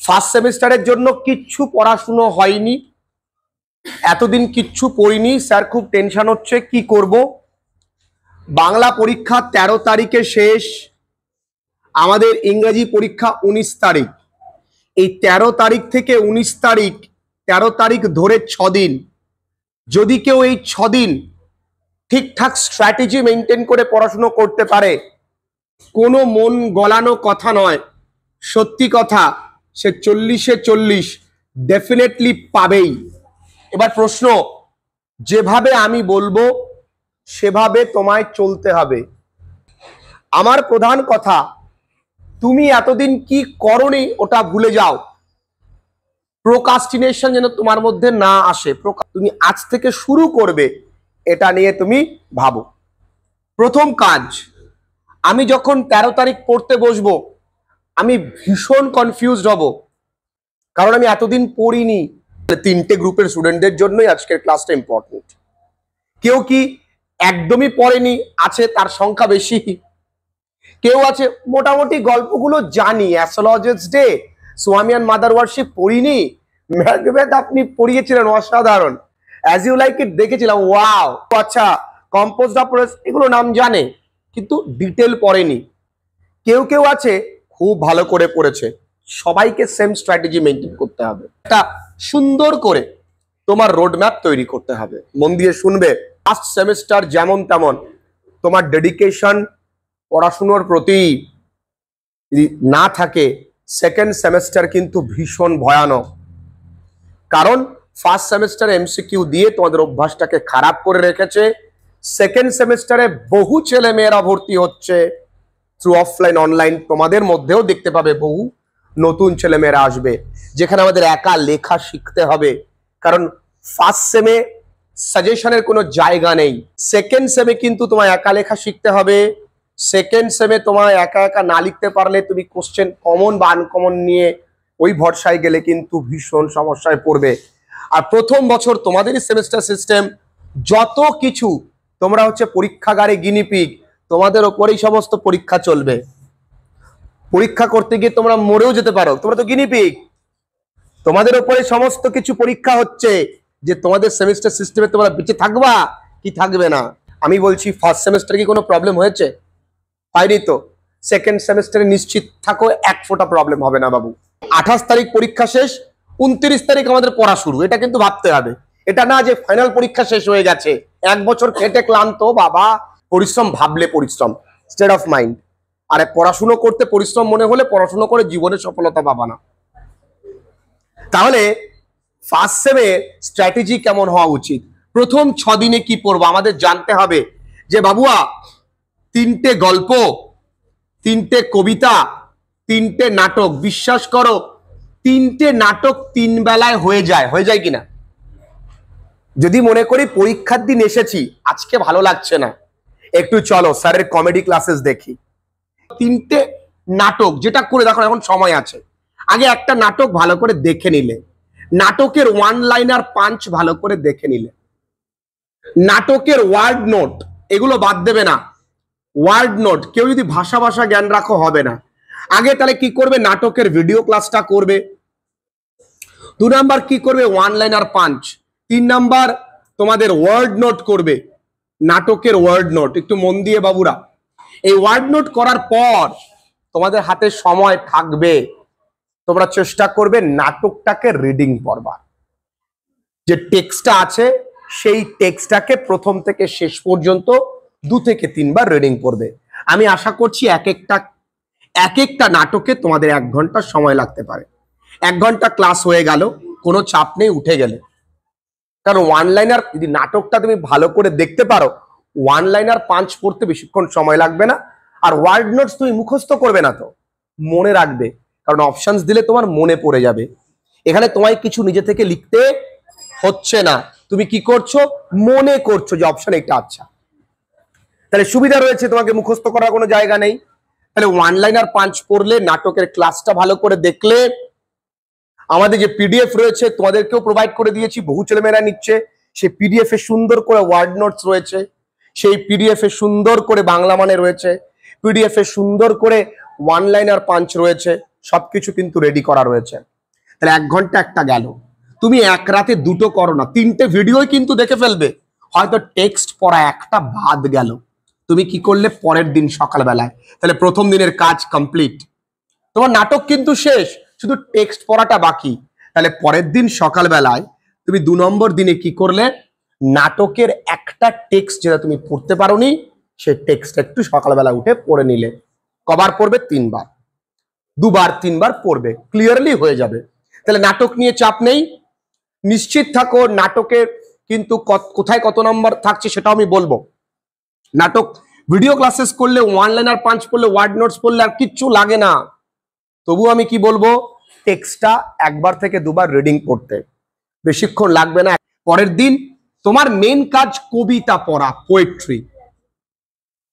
First সেমিস্টারের জন্য কিচ্ছু পড়াশুনো হয়নি, এতদিন কিচ্ছু পড়িনি স্যার, খুব টেনশন হচ্ছে, কি করব। বাংলা পরীক্ষা 13 তারিখে শেষ, আমাদের ইংরেজি পরীক্ষা 19 তারিখ। এই 13 তারিখ থেকে 19 তারিখ, 13 তারিখ ধরে 6 দিন, যদি কেউ এই 6 দিন ঠিকঠাক স্ট্র্যাটেজি মেনটেন করে পড়াশুনো করতে পারে, কোনো মন গলানো কথা নয়, সত্যি কথা, সে 40-এ 40 ডেফিনেটলি পাবেই। এবার প্রশ্ন, যেভাবে আমি বলবো সেভাবে তোমায় চলতে হবে। আমার প্রধান কথা, তুমি এতদিন কি করনি ওটা ভুলে যাও। প্রোক্রাস্টিনেশন যেন তোমার মধ্যে না আসে। তুমি আজ থেকে শুরু করবে, এটা নিয়ে তুমি ভাবো। প্রথম কাজ, আমি যখন 13 তারিখ পড়তে বসবো, আমি ভীষণ কনফিউজড হব, কারণ আমি এতদিন পড়িনি। 3টে গ্রুপের স্টুডেন্টদের জন্যই আজকের ক্লাসটা ইম্পর্টেন্ট। কেউ কি একদমই পড়েনি, আছে তার সংখ্যা বেশি। কেউ আছে মোটামুটি গল্পগুলো জানি, অ্যাস্ট্রোলজার্স ডে, স্বামী অ্যান্ড মাদার ওয়ার্শিপ পড়িনি, ম্যাকবেথ আপনি পড়িয়েছিলেন অসাধারণ, অ্যাজ ইউ লাইক ইট দেখেছিলাম, ওয়াও আচ্ছা, কম্পোজড অফ এগুলো নাম জানে কিন্তু ডিটেল পড়েনি। কেউ কেউ আছে খুব ভালো করে পড়েছে। সবাইকে সেম স্ট্র্যাটেজি মেনটেন করতে হবে, একটা সুন্দর করে তোমার রোড ম্যাপ তৈরি করতে হবে। মন দিয়ে শুনবে, ফার্স্ট সেমিস্টার যেমন তেমন, তোমার ডেডিকেশন পড়াশুনোর প্রতি যদি না থাকে, সেকেন্ড সেমিস্টার কিন্তু ভীষণ ভয়ানক। কারণ ফার্স্ট সেমিস্টারে এমসিকিউ দিয়ে তোমাদের অভ্যাসটাকে খারাপ করে রেখেছে। সেকেন্ড সেমিস্টারে বহু ছেলে মেয়েরা ভর্তি হচ্ছে থ্রু অফলাইন অনলাইন। তোমাদের মধ্যেও দেখতে পাবে বহু নতুন ছেলে মেয়েরা আসবে, যেখানে আমাদের একা লেখা শিখতে হবে। কারণ ফার্স্ট সেমে সাজেশনের কোনো জায়গা নেই, সেকেন্ড সেমে কিন্তু তোমায় একা লেখা শিখতে হবে। সেকেন্ড সেমে তোমায় একা একা না লিখতে পারলে তুমি কোশ্চেন কমন বা আনকমন নিয়ে ওই ভরসায় গেলে কিন্তু ভীষণ সমস্যায় পড়বে। আর প্রথম বছর তোমাদেরই সেমিস্টার সিস্টেম, যত কিছু তোমরা হচ্ছে পরীক্ষাগারে গিনিপিগ, তোমাদের ওপরেই সমস্ত পরীক্ষা চলবে। পরীক্ষা করতে গিয়ে তোমরা মরেও যেতে পারো, তোমরা তো গিনিপিগ, তোমাদের ওপরে সমস্ত কিছু পরীক্ষা হচ্ছে যে তোমাদের সেমিস্টার সিস্টেমে তোমরা বেঁচে থাকবা কি থাকবে না। আমি বলছি ফার্স্ট সেমিস্টারে কি কোনো প্রবলেম হয়েছে? হয়নি তো। সেকেন্ড সেমিস্টারে নিশ্চিত থাকো 1 ফোঁটা প্রবলেম হবে না বাবু। 28 তারিখ পরীক্ষা শেষ, 29 তারিখ আমাদের পড়া শুরু, এটা কিন্তু ভাবতে হবে। এটা না যে ফাইনাল পরীক্ষা শেষ হয়ে গেছে, 1 বছর খেটে ক্লান্ত বাবা, পরিশ্রম ভাবলে পরিশ্রম, স্টেট অফ মাইন্ড। আর পড়াশুনো করতে পরিশ্রম মনে হলে পড়াশুনো করে জীবনে সফলতা পাবা না। তাহলে ফার্স্ট সেমে স্ট্র্যাটেজি কেমন হওয়া উচিত? প্রথম 6 দিনে কি পড়বো আমাদের জানতে হবে যে বাবুয়া, 3টে গল্প, 3টে কবিতা, 3টে নাটক। বিশ্বাস করো 3টে নাটক 3 বেলায় হয়ে যায় কিনা। যদি মনে করি পরীক্ষার দিন এসেছি, আজকে ভালো লাগছে না, একটু চলো স্যারের কমেডি ক্লাসেস দেখি। 3টে নাটক যেটা করে দেখো, এখন সময় আছে, আগে একটা নাটক ভালো করে দেখে নিলে, নাটকের ওয়ান লাইনার পাঞ্চ ভালো করে দেখে নিলে, নাটকের ওয়ার্ড নোট এগুলো বাদ দেবে না। ওয়ার্ড নোট, কেউ যদি ভাষা জ্ঞান রাখো হবে না। আগে তাহলে কি করবে, নাটকের ভিডিও ক্লাসটা করবে। 2 নাম্বার কি করবে, ওয়ান লাইনার পাঞ্চ। 3 নাম্বার তোমাদের ওয়ার্ড নোট করবে, নাটকের ওয়ার্ড নোট। একটু মন দিয়ে বাবুরা, এই ওয়ার্ড নোট করার পর তোমাদের হাতে সময় থাকবে, তোমরা চেষ্টা করবে নাটকটাকে রিডিং পড়বার। যে টেক্সটটা আছে সেই টেক্সটটাকে প্রথম থেকে শেষ পর্যন্ত 2 থেকে 3 বার রিডিং পড়বে। আমি আশা করছি এক একটা নাটকে তোমাদের 1 ঘন্টা সময় লাগতে পারে। 1 ঘন্টা ক্লাস হয়ে গেল, কোনো চাপ নেই, উঠে গেলে। কারণ ওয়ান লাইনার যদি নাটকটা তুমি ভালো করে দেখতে পারো, ওয়ান লাইনার পাঞ্চ পড়তে বেশিক্ষণ সময় লাগবে না। আর ওয়ার্ড নোটস তুমি মুখস্থ করবে না তো, মনে রাখবে, কারণ অপশনস দিলে তোমার মনে পড়ে যাবে। এখানে তোমায় কিছু নিজে থেকে লিখতে হচ্ছে না, তুমি কি করছো, মনে করছো যে অপশন এটা। আচ্ছা, তাহলে সুবিধা রয়েছে, তোমাকে মুখস্থ করার কোনো জায়গা নেই। তাহলে ওয়ান লাইনার পাঞ্চ পড়লে, নাটকের ক্লাসটা ভালো করে দেখলে, আমাদের যে পিডিএফ রয়েছে তোমাদেরকেও প্রোভাইড করে দিয়েছি, বহু ছেলেমেয়েরা নিচ্ছে। সেই পিডিএফ এ সুন্দর করে ওয়ার্ড নোটস রয়েছে, সেই পিডিএফ এ সুন্দর করে বাংলা মানে রয়েছে, পিডিএফ এ সুন্দর করে ওয়ান লাইনার পাঞ্চ রয়েছে, সবকিছু কিন্তু রেডি করা রয়েছে। তাহলে 1 ঘন্টা একটা গেল। তুমি এক রাতে দুটো করো না, 3টে ভিডিওই কিন্তু দেখে ফেলবে। হয়তো টেক্সট পড়া একটা বাদ গেল, তুমি কি করলে পরের দিন সকালবেলায়, তাহলে প্রথম দিনের কাজ কমপ্লিট। তোমার নাটক কিন্তু শেষ, শুধু টেক্সট পড়াটা বাকি। তাহলে পরের দিন সকালবেলায় তুমি 2 নম্বর দিনে কি করলে, নাটকের একটা টেক্সট যেটা তুমি পড়তে পারোনি সেই টেক্সট একটু সকালবেলা উঠে পড়ে নিলে। কবার পড়বে? 3বার। 2বার 3বার পড়বে, ক্লিয়ারলি হয়ে যাবে। তাহলে নাটক নিয়ে চাপ নেই, নিশ্চিত থাকো। নাটকের কিন্তু কোথায় কত নম্বর থাকছে সেটাও আমি বলবো। নাটক ভিডিও ক্লাসেস করলে, 1 লাইনার পাঞ্চ পড়লে, ওয়ার্ড নোটস পড়লে আর কিচ্ছু লাগে না। তবু আমি কি বলবো, টেক্সটটা 1বার থেকে 2বার রিডিং করতে, বেশিক্ষণ লাগবে না। পরের দিন তোমার মেন কাজ কবিতা পড়া, পোয়েট্রি।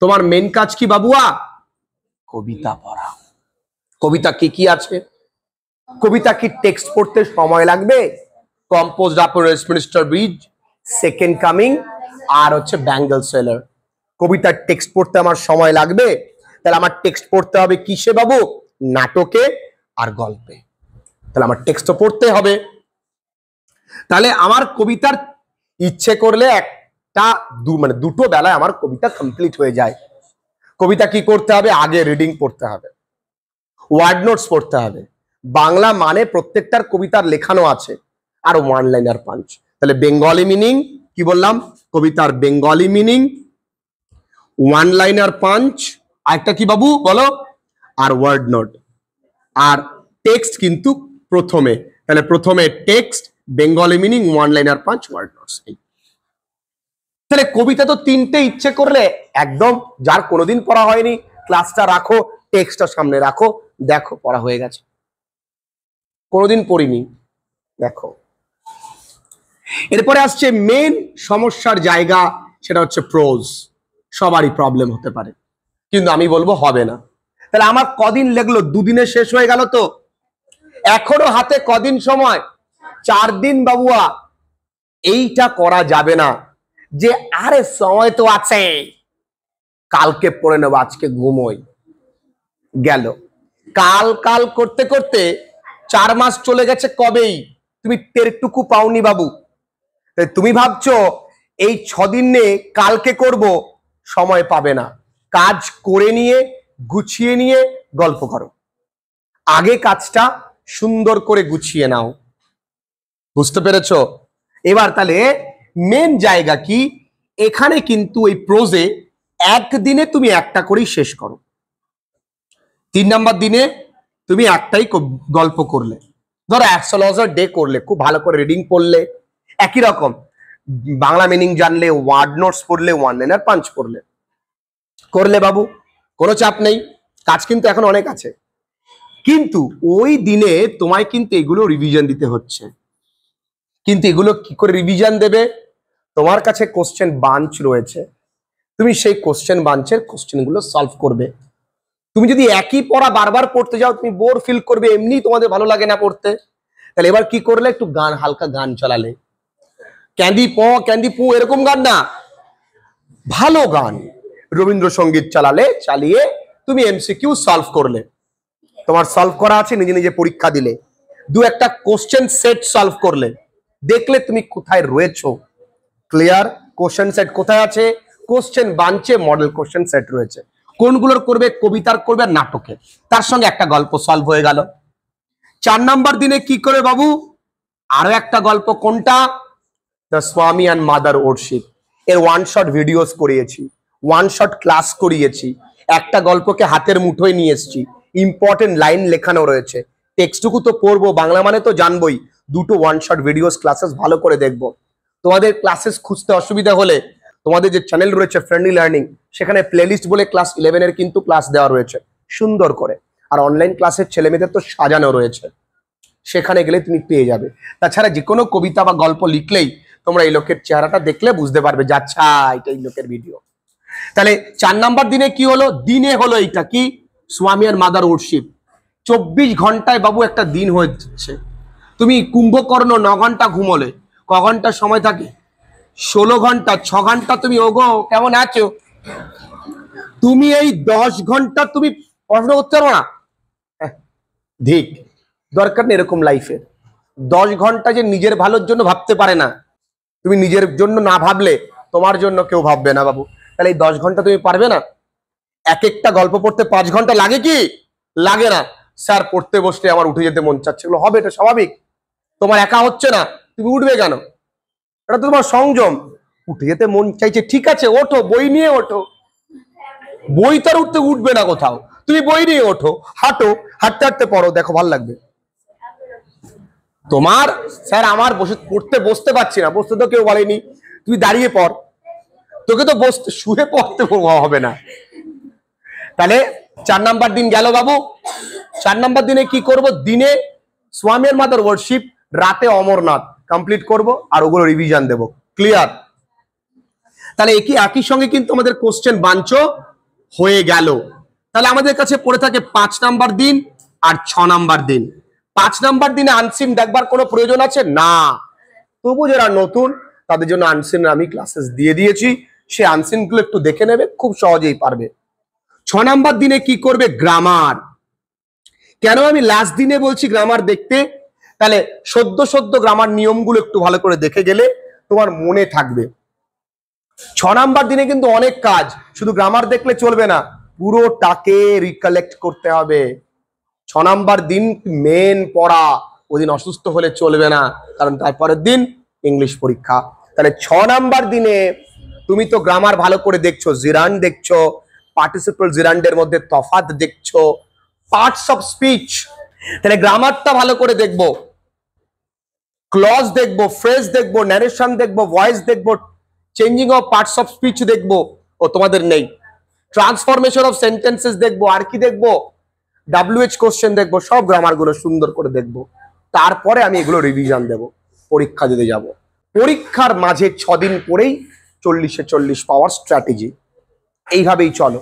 তোমার মেন কাজ কি বাবুয়া? কবিতা পড়া। কবিতা কি কি আছে? কবিতা কি টেক্সট পড়তে সময় লাগবে? Composed upon Westminster bridge, second coming, আর হচ্ছে ব্যাঙ্গল সেলার। কবিতার টেক্সট পড়তে আমার সময় লাগবে? তাহলে আমার টেক্সট পড়তে হবে কিসে বাবু? নাটকে আর গল্পে। তাহলে আমার টেক্সট তো পড়তে হবে। তাহলে আমার কবিতার ইচ্ছে করলে একটা দুটো বেলায় আমার কবিতা কমপ্লিট হয়ে যায়। কবিতা কি করতে হবে? আগে রিডিং পড়তে হবে, ওয়ার্ড নোটস পড়তে হবে, বাংলা মানে প্রত্যেকটার কবিতার লেখানো আছে, আর 1 লাইনার পাঞ্চ। তাহলে বেঙ্গলি মিনিং কি বললাম? কবিতার বেঙ্গলি মিনিং, 1 লাইনার পাঞ্চ, আরেকটা কি বাবু বলো? আর ওয়ার্ড নোট। আর টেক্সট কিন্তু প্রথমে, তাহলে প্রথমে text, Bengali meaning, 1 liner punch, word notes. তাহলে কবিতা তো 3টে ইচ্ছে করলে একদম, যার কোনোদিন পড়া হয়নি ক্লাসটা রাখো, টেক্সটটা সামনে রাখো, দেখো পড়া হয়ে গেছে। কোনোদিন পড়িনি, দেখো। এরপরে আসছে মেন সমস্যার জায়গা, সেটা হচ্ছে প্রোজ। সবারই প্রবলেম হতে পারে, কিন্তু আমি বলবো হবে না। তাহলে আমার কদিন লাগলো? 2 দিনে শেষ হয়ে গেল তো। এখনো হাতে কদিন সময়? 4 দিন বাবুয়া। এইটা করা যাবে না যে আরে সময় তো আছে, কালকে পড়ে নেবো, আজকে ঘুমোই। গেল কাল কাল করতে করতে 4 মাস চলে গেছে কবেই, তুমি টেরটুকু পাওনি বাবু। তুমি ভাবছো এই 6 দিন নে কালকে করব, সময় পাবে না। কাজ করে নিয়ে, গুছিয়ে নিয়ে গল্প করো। আগে কাজটা সুন্দর করে গুছিয়ে নাও। বুঝতে পেরেছো? এবার তাহলে মেন জায়গা কি, এখানে কিন্তু এই প্রোজে একদিনে তুমি একটা করেই শেষ করো। 3 নম্বর দিনে তুমি একটাই গল্প করলে, ধরো অ্যাস্ট্রোলজার ডে করলে, খুব ভালো করে রিডিং পড়লে, একই রকম বাংলা মিনিং জানলে, ওয়ার্ড নোটস পড়লে, 1 লাইনার পাঞ্চ পড়লে, করলে বাবু, কোনো চাপ নেই। কাজ কিন্তু এখন অনেক আছে, কিন্তু ওই দিনে তোমায় কিন্তু এগুলো রিভিশন দিতে হচ্ছে। কিন্তু এগুলো কি করে রিভিশন দেবে? তোমার কাছে কোশ্চেন বাঞ্চ রয়েছে, তুমি সেই কোশ্চেন বাঞ্চের কোশ্চেনগুলো সলভ করবে। তুমি যদি একই পড়া বারবার পড়তে যাও, তুমি বোর ফিল করবে, এমনি তোমাদের ভালো লাগে না পড়তে। তাহলে এবার কি করলে? একটু গান, হালকা গান চালালে, ক্যান্ডি প ক্যান্ডি পু এরকম গান না, ভালো গান, রবীন্দ্রসঙ্গীত চালালে, চালিয়ে তুমি এমসিকিউ সলভ করলে। তোমার সলভ করা আছে, নিজে নিজে পরীক্ষা দিলে, 2-একটা কোশ্চেন সেট সলভ করলে, দেখলে তুমি কোথায় রয়েছো। ক্লিয়ার? কোশ্চেন সেট কোথায় আছে? কোশ্চেন বাঞ্চে মডেল কোশ্চেন সেট রয়েছে। কোনগুলোর করবে? কবিতার করবে আর নাটকে, তার সঙ্গে একটা গল্প সলভ হয়ে গেল। 4 নম্বর দিনে কি করে বাবু? আরো একটা গল্প, কোনটা? দ্য স্বামী অ্যান্ড মাদার ওরশিপ এর 1 শট ভিডিওস করিয়েছি, 1 শট ক্লাস করিয়েছি, একটা গল্পকে হাতের মুঠোয় নিয়ে এসেছি, ইম্পর্টেন্ট লাইন লেখানো রয়েছে। টেক্সটুকু তো পড়বো, বাংলা মানে তো জানবই। 2টো 1 শট ভিডিওস ক্লাসেস ভালো করে দেখবো। তোমাদের ক্লাসেস খুঁজতে অসুবিধা হলে তোমাদের যে চ্যানেল রয়েছে ফ্রেন্ডলি লার্নিং, সেখানে প্লেলিস্ট বলে ক্লাস 11 এর কিন্তু ক্লাস দেওয়া রয়েছে সুন্দর করে। আর অনলাইন ক্লাসের ছেলেমেয়েদের তো সাজানো রয়েছে, সেখানে গেলে তুমি পেয়ে যাবে। তাছাড়া যে কোনো কবিতা বা গল্প লিখলেই তোমরা এই লোকের চেহারাটা দেখলে বুঝতে পারবে যে আচ্ছা এটা এই লোকের ভিডিও। তাহলে 4 নম্বর দিনে কি হলো? দিনে হলো এইটা কি? স্বামী আর মাদার ওরশিপ। 24 ঘন্টায় বাবু একটা দিন হয়ে যাচ্ছে। তুমি কুম্ভকর্ণ 9 ঘন্টা ঘুমোলে, ক ঘন্টা সময় থাকে? 16 ঘন্টা। 6 ঘন্টা তুমি, ওগো কেমন আছো, তুমি এই 10 ঘন্টা তুমি পড়াশোনা করতে পারো না? ঠিক দরকার নেই এরকম লাইফের। 10 ঘন্টা যে নিজের ভালোর জন্য ভাবতে পারে না, তুমি নিজের জন্য না ভাবলে তোমার জন্য কেউ ভাববে না বাবু। তাহলে এই 10 ঘন্টা তুমি পারবে না? এক একটা গল্প পড়তে 5 ঘন্টা লাগে কি? লাগে না। স্যার পড়তে বসলে আমার উঠে যেতে মন চাচ্ছে, এগুলো হবে, এটা স্বাভাবিক। তোমার একা হচ্ছে না, তুমি উঠবে কেন? এটা তো তোমার সংযম। উঠে যেতে মন চাইছে, ঠিক আছে ওঠো, বই নিয়ে ওঠো। বই তার উঠবে না কোথাও, তুমি বই নিয়ে ওঠো, হাঁটো, হাঁটতে হাঁটতে পড়ো, দেখো ভালো লাগবে তোমার। স্যার আমার পড়তে বসতে পারছি না, বসতে তো কেউ বলেনি, তুই দাঁড়িয়ে পড়, তোকে তো বসতে শুয়ে পড়তে হবে না। তাহলে 4 নাম্বার দিন গেল বাবু। 4 নাম্বার দিনে কি করব? দিনে স্বামীর মাদার ওয়ার্শিপ, রাতে অমরনাথ কমপ্লিট করব, আর ওগুলো রিভিশন দেব। ক্লিয়ার? তাহলে একই সঙ্গে কিন্তু আমাদের কোশ্চেন বাঞ্চ হয়ে গেল। তাহলে আমাদের কাছে পড়ে থাকে 5 নাম্বার দিন আর 6 নাম্বার দিন। 5 নাম্বার দিনে আনসিন দেখবার কোনো প্রয়োজন আছে না, তবু যারা নতুন তাদের জন্য আনসিন আমি ক্লাসেস দিয়ে দিয়েছি, সে আনসিন গুলো একটু দেখে নেবে, খুব সহজেই পারবে। 6 নাম্বার দিনে কি করবে? গ্রামার। কেন আমি লাস্ট দিনে বলছি গ্রামার দেখতে? তাহলে সদ্য গ্রামার নিয়মগুলো একটু ভালো করে দেখে গেলে তোমার মনে থাকবে। 6 নাম্বার দিনে কিন্তু অনেক কাজ, শুধু গ্রামার দেখলে চলবে না, পুরোটাকে রিকালেক্ট করতে হবে। 6 নাম্বার দিন মেন পড়া, ওদিন অসুস্থ হলে চলবে না, কারণ তারপরের দিন ইংলিশ পরীক্ষা। তাহলে 6 নাম্বার দিনে তুমি তো গ্রামার ভালো করে দেখছো, জিরান্ড দেখছো, পার্টিসিপল জিরান্ডের মধ্যে তফাৎ দেখছো, পার্টস অফ স্পিচ। তাহলে গ্রামারটা ভালো করে দেখবো, ক্লজ দেখবো, ফ্রেজ দেখবো, ন্যারেশন দেখবো, ভয়েস দেখবো, changing of parts of speech দেখবো, ও তোমাদের নেই। ট্রান্সফরমেশন অফ সেন্টেন্সেস দেখবো, আর কি দেখবো? WH কোশ্চেন দেখবো, সব গ্রামার গুলো সুন্দর করে দেখবো। তারপরে আমি এগুলো রিভিশন দেব, পরীক্ষা দিতে যাব। পরীক্ষার মাঝে 6 দিন পরেই 40-এ 40 পাওয়ার স্ট্র্যাটেজি। এইভাবেই চলো।